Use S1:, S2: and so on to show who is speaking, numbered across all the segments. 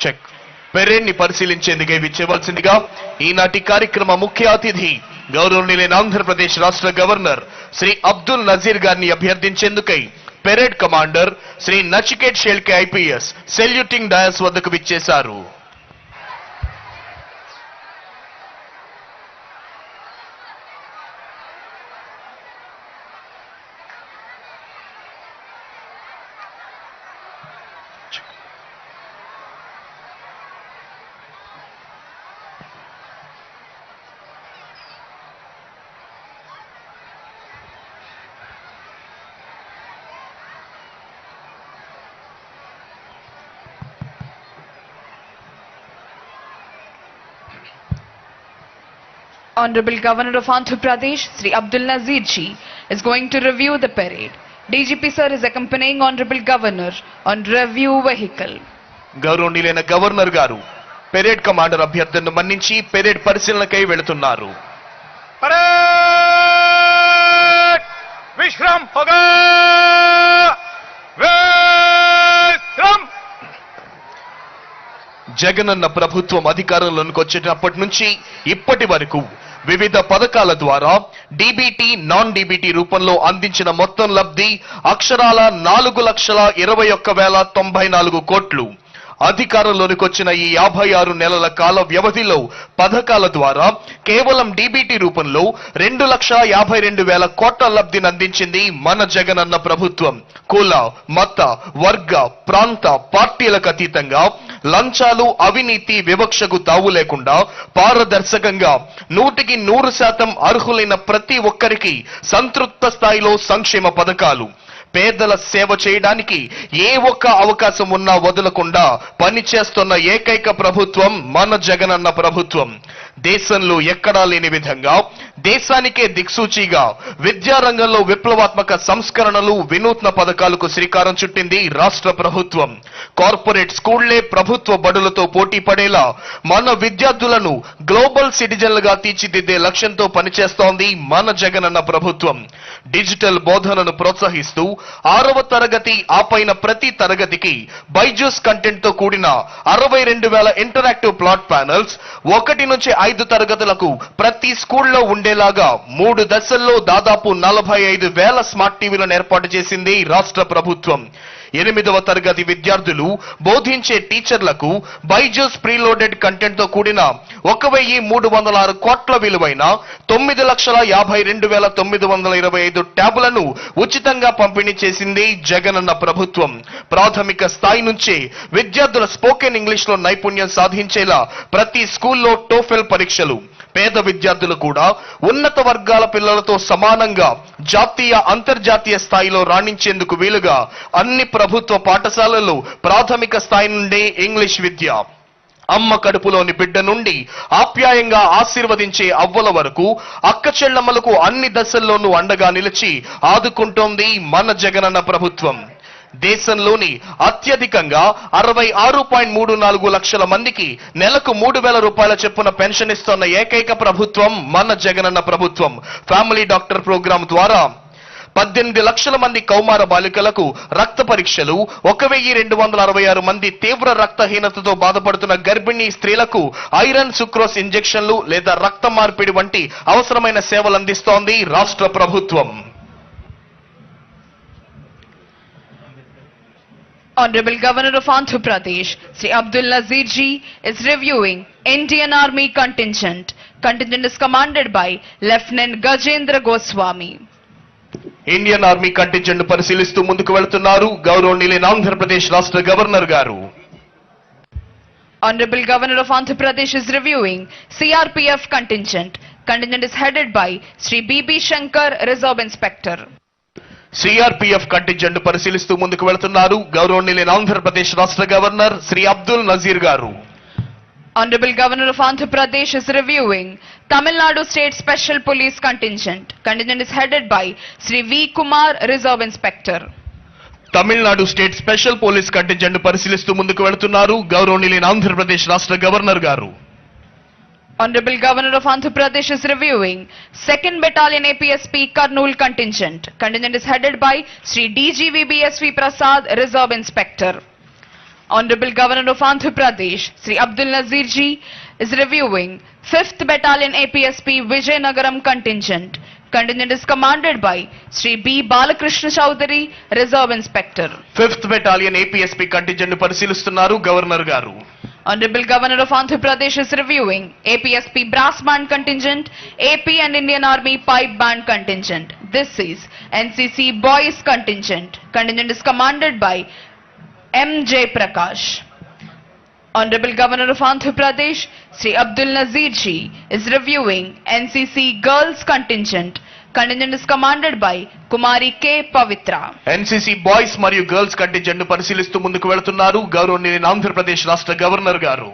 S1: Check parade ని పరిశీలించేందుకు విచ్చేవలసిందిగా ఈనాటి కార్యక్రమ ముఖ్య అతిథి గౌరవనీయులైన ఆంధ్రప్రదేశ్ రాష్ట్ర గవర్నర్ శ్రీ అబ్దుల్ నజీర్ గారిని అభ్యర్థించేందుకై parade commander Shri Nachiket Shelke IPS saluting dais వద్దకు విచ్చేశారు.
S2: Honorable Governor of Andhra Pradesh, Sri Abdul Nazir Ji, is going to review the parade. DGP sir is accompanying Honorable Governor on review vehicle.
S1: గౌరవనీయులైన గవర్నర్ గారు parade commander అభ్యర్థనను మన్నించి parade పరిశీలనకై వెళుతున్నారు.
S3: Parade Vishram హోగా విశ్రామ్.
S1: జగనన్న ప్రభుత్వం అధికారంలోకి వచ్చినప్పటి నుంచి ఇప్పటి వరకు వివిధ పథకాల ద్వారా డీబీటీ నాన్ డీబీటీ రూపంలో అందించిన మొత్తం లబ్ధి అక్షరాల 4,21,094 కోట్లు. అధికారంలోనికి వచ్చిన ఈ 56 నెలల కాల వ్యవధిలో పథకాల ద్వారా కేవలం డీబీటీ రూపంలో 2,52,000 కోట్ల లబ్ధిని అందించింది మన జగనన్న ప్రభుత్వం. కుల మత వర్గ ప్రాంత పార్టీలకు అతీతంగా లంచాలు అవినీతి వివక్షకు తావు లేకుండా పారదర్శకంగా 100% అర్హులైన ప్రతి ఒక్కరికి సంతృప్త స్థాయిలో సంక్షేమ పథకాలు, పేదల సేవ చేయడానికి ఏ ఒక్క అవకాశం ఉన్నా వదలకుండా పనిచేస్తున్న ఏకైక ప్రభుత్వం మన జగనన్న ప్రభుత్వం. దేశంలో ఎక్కడా లేని విధంగా దేశానికే దిక్సూచిగా విద్యారంగంలో విప్లవాత్మక సంస్కరణలు వినూత్న పథకాలకు శ్రీకారం చుట్టింది రాష్ట్ర ప్రభుత్వం. కార్పొరేట్ స్కూళ్లే ప్రభుత్వ బడులతో పోటీ పడేలా మన విద్యార్థులను గ్లోబల్ సిటిజన్లుగా తీర్చిదిద్దే లక్ష్యంతో పనిచేస్తోంది మన జగనన్న ప్రభుత్వం. డిజిటల్ బోధనను ప్రోత్సహిస్తూ 6వ తరగతి ఆపైన ప్రతి తరగతికి బైజూస్ కంటెంట్ తో కూడిన 62,000 ఇంటరాక్టివ్ ప్లాట్ ప్యానెల్స్, 1 నుంచి 5 తరగతులకు ప్రతి స్కూల్లో ఉండేలాగా 3 దశల్లో దాదాపు 45,000 స్మార్ట్ టీవీలను ఏర్పాటు చేసింది రాష్ట్ర ప్రభుత్వం. 8వ తరగతి విద్యార్థులు బోధించే టీచర్లకు బైజూస్ ప్రీలోడెడ్ కంటెంట్ తో కూడిన 1,306 కోట్ల విలువైన 9,52,925 ట్యాబ్లను ఉచితంగా పంపిణీ చేసింది జగనన్న ప్రభుత్వం. ప్రాథమిక స్థాయి నుంచే విద్యార్థుల స్పోకెన్ ఇంగ్లీష్ లో నైపుణ్యం సాధించేలా ప్రతి స్కూల్లో టోఫెల్ పరీక్షలు, పేద విద్యార్థులు కూడా ఉన్నత వర్గాల పిల్లలతో సమానంగా జాతీయ అంతర్జాతీయ స్థాయిలో రాణించేందుకు వీలుగా అన్ని ప్రభుత్వ పాఠశాలల్లో ప్రాథమిక స్థాయి నుండే ఇంగ్లీష్ విద్య, అమ్మ కడుపులోని బిడ్డ నుండి ఆప్యాయంగా ఆశీర్వదించే అవ్వల వరకు అక్క చెల్లమ్మలకు అన్ని దశల్లోనూ అండగా నిలిచి ఆదుకుంటోంది మన జగనన్న ప్రభుత్వం. దేశంలోని అత్యధికంగా 66.34 లక్షల మందికి నెలకు 3,000 రూపాయల చొప్పున పెన్షన్ ఇస్తున్న ఏకైక ప్రభుత్వం మన జగనన్న ప్రభుత్వం. ఫ్యామిలీ డాక్టర్ ప్రోగ్రాం ద్వారా 18 లక్షల మంది కౌమార బాలికలకు రక్త పరీక్షలు, 1,266 మంది తీవ్ర రక్తహీనతతో బాధపడుతున్న గర్భిణీ స్త్రీలకు ఐరన్ సుక్రోస్ ఇంజెక్షన్లు లేదా రక్త మార్పిడి వంటి అవసరమైన సేవలు అందిస్తోంది రాష్ట్ర ప్రభుత్వం.
S2: Honorable Governor of Andhra Pradesh, Sri Abdul Nazir Ji, is reviewing Indian Army contingent. Contingent is commanded by Lieutenant Gajendra Goswami.
S1: Indian army contingent పరిశీలిస్తూ ముందుకు వెళుతున్నారు గౌరవనీయులైన ఆంధ్రప్రదేశ్ రాష్ట్ర గవర్నర్ గారు.
S2: Honorable Governor of Andhra Pradesh is reviewing CRPF contingent. Contingent is headed by Sri B.B. Shankar, Reserve Inspector.
S1: CRPF contingent పరిశీలిస్తూ ముందుకు వెళుతున్నారు గౌరవనీయులైన ఆంధ్రప్రదేశ్ రాష్ట్ర గవర్నర్ శ్రీ అబ్దుల్ నజీర్ గారు.
S2: Honorable Governor of Andhra Pradesh is reviewing Tamil Nadu State Special Police Contingent. Contingent is headed by Sri V. Kumar, Reserve Inspector.
S1: Tamil Nadu state special police contingent పరిశీలిస్తూ ముందుకు వెళుతున్నారు గౌరవనీయులైన ఆంధ్రప్రదేశ్ రాష్ట్ర గవర్నర్ గారు.
S2: Honorable Governor of Andhra Pradesh is reviewing 2nd Battalion APSP Kurnool contingent. Contingent is headed by Sri DGVBSV Prasad, Reserve Inspector. Honorable Governor of Andhra Pradesh, Sri Abdul Nazir Ji, is reviewing 5th Battalion APSP Vijayanagaram contingent. Contingent is commanded by Sri B. Balakrishna Chowdhury, Reserve Inspector.
S1: 5th Battalion APSP contingent ను పరిశీలిస్తున్నారు governor గారు.
S2: Honorable Governor of Andhra Pradesh is reviewing APSP Brass Band contingent, AP and Indian Army Pipe Band contingent. This is NCC Boys contingent. Contingent is commanded by M. J. Prakash. Honorable Governor of Andhra Pradesh, Sri Abdul Nazir Ji, is reviewing NCC Girls contingent. Contingent is commanded by Kumari K. Pavitra.
S1: NCC boys మరియు girls contingent ను పరిశీలిస్తూ ముందుకు వెళుతున్నారు గౌరవనీయులైన ఆంధ్రప్రదేశ్ రాష్ట్ర governor గారు.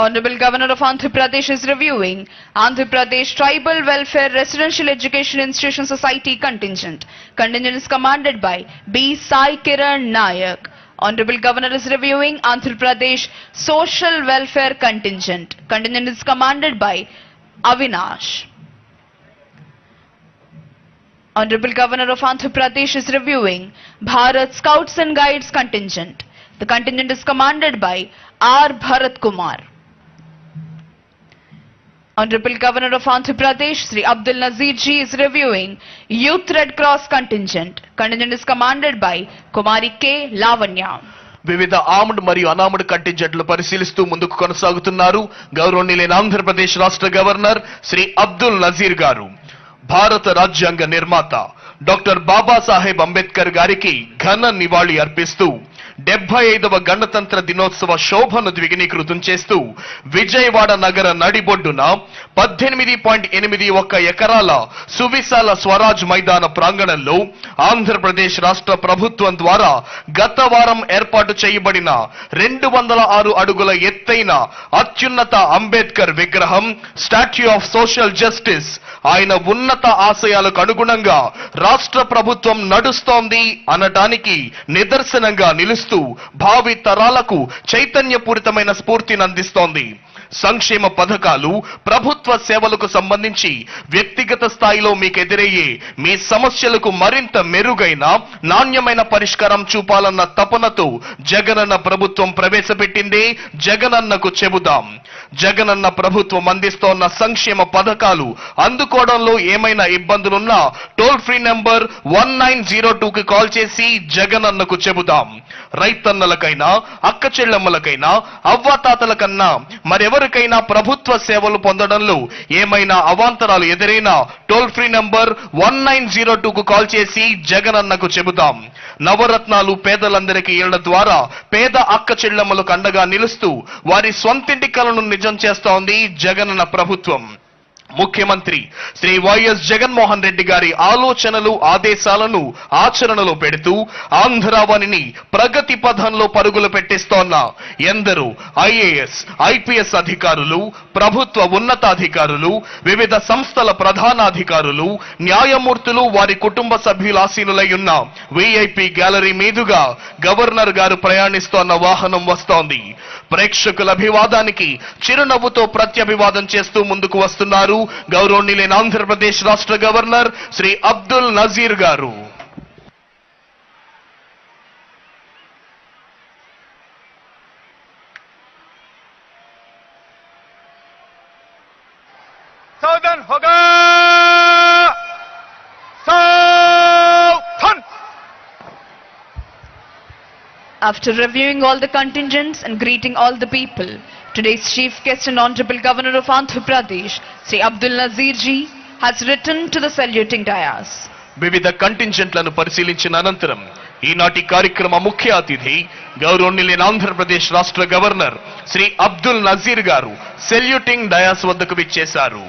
S2: Honorable Governor of Andhra Pradesh is reviewing Andhra Pradesh Tribal Welfare Residential Education Institution Society contingent. Contingent is commanded by B. Sai Kiran Nayak. Honorable Governor is reviewing Andhra Pradesh Social Welfare contingent. Contingent is commanded by Avinash. Honorable Governor of Andhra Pradesh is reviewing Bharat Scouts and Guides contingent. The contingent is commanded by R. Bharat Kumar. Honorable Governor of Andhra Pradesh, Sri Abdul Nazir Ji, is reviewing Youth Red Cross contingent. Contingent is commanded by Kumari K. Lavanya.
S1: వివిధ armed మరియు అనార్మ్డ్ కంటింజెంట్లు పరిశీలిస్తూ ముందుకు కొనసాగుతున్నారు గౌరవనీయులైన ఆంధ్రప్రదేశ్ రాష్ట్ర governor Shri Abdul Nazir గారు. భారత రాజ్యాంగ నిర్మాత డాక్టర్ బాబాసాహెబ్ అంబేద్కర్ గారికి ఘన నివాళి అర్పిస్తూ 75వ గణతంత్ర దినోత్సవ శోభను ద్విగుణీకృతం చేస్తూ విజయవాడ నగర నడిబొడ్డున 18.81 ఎకరాల సువిశాల స్వరాజ్ మైదాన ప్రాంగణంలో ఆంధ్రప్రదేశ్ రాష్ట్ర ప్రభుత్వం ద్వారా గత వారం ఏర్పాటు చేయబడిన 206 అడుగుల ఎత్తైన అత్యున్నత అంబేద్కర్ విగ్రహం స్టాచ్యూ ఆఫ్ సోషల్ జస్టిస్ ఆయన ఉన్నత ఆశయాలకు అనుగుణంగా రాష్ట్ర ప్రభుత్వం నడుస్తోంది అనటానికి నిదర్శనంగా నిలుస్తూ భావి తరాలకు చైతన్యపూరితమైన స్ఫూర్తిని అందిస్తోంది. సంక్షేమ పథకాలు ప్రభుత్వ సేవలకు సంబంధించి వ్యక్తిగత స్థాయిలో మీకు ఎదురయ్యే మీ సమస్యలకు మరింత మెరుగైన నాణ్యమైన పరిష్కారం చూపాలన్న తపనతో జగనన్న ప్రభుత్వం ప్రవేశపెట్టిందే జగనన్నకు చెబుదాం. జగనన్న ప్రభుత్వం అందిస్తోన్న సంక్షేమ పథకాలు అందుకోవడంలో ఏమైనా ఇబ్బందులున్నా టోల్ ఫ్రీ నంబర్ 1902కి కాల్ చేసి జగనన్నకు చెబుదాం. రైతన్నలకైనా అక్క చెల్లెమ్మలకైనా అవ్వాతాతలకన్నా మరెవరికైనా ప్రభుత్వ సేవలు పొందడంలో ఏమైనా అవాంతరాలు ఎదురైనా టోల్ ఫ్రీ నంబర్ 1902కు కాల్ చేసి జగనన్నకు చెబుదాం. నవరత్నాలు పేదలందరికీ ఇళ్ల ద్వారా పేద అక్క చెల్లెమ్మలకు అండగా నిలుస్తూ వారి స్వంతింటి కలను నిజం చేస్తోంది జగనన్న ప్రభుత్వం. ముఖ్యమంత్రి శ్రీ వైఎస్ జగన్మోహన్ రెడ్డి గారి ఆలోచనలు ఆదేశాలను ఆచరణలో పెడుతూ ఆంధ్రావనిని ప్రగతి పథంలో పరుగులు పెట్టిస్తోన్న ఎందరో ఐఏఎస్ ఐపీఎస్ అధికారులు ప్రభుత్వ ఉన్నతాధికారులు వివిధ సంస్థల ప్రధానాధికారులు న్యాయమూర్తులు వారి కుటుంబ సభ్యులు ఆసీనులై ఉన్న విఐపి గ్యాలరీ మీదుగా గవర్నర్ గారు ప్రయాణిస్తోన్న వాహనం వస్తోంది. ప్రేక్షకుల అభివాదానికి చిరునవ్వుతో ప్రత్యభివాదం చేస్తూ ముందుకు వస్తున్నారు గౌరవనీయులైన ఆంధ్రప్రదేశ్ రాష్ట్ర గవర్నర్ శ్రీ అబ్దుల్ నజీర్ గారు.
S3: सावधान होगा सावधान.
S2: After reviewing all the contingents and greeting all the people, today's chief guest and honorable governor of Andhra Pradesh, Sri Abdul Nazir Ji, has returned to the saluting dais.
S1: వివిధ కంటింజెంట్లను పరిశీలించిన అనంతరం ఈనాటి కార్యక్రమ ముఖ్య అతిథి గౌరవనీయులైన ఆంధ్రప్రదేశ్ రాష్ట్ర గవర్నర్ శ్రీ అబ్దుల్ నజీర్ గారు సెల్యూటింగ్ డయాస్ వద్దకు విచ్చేశారు.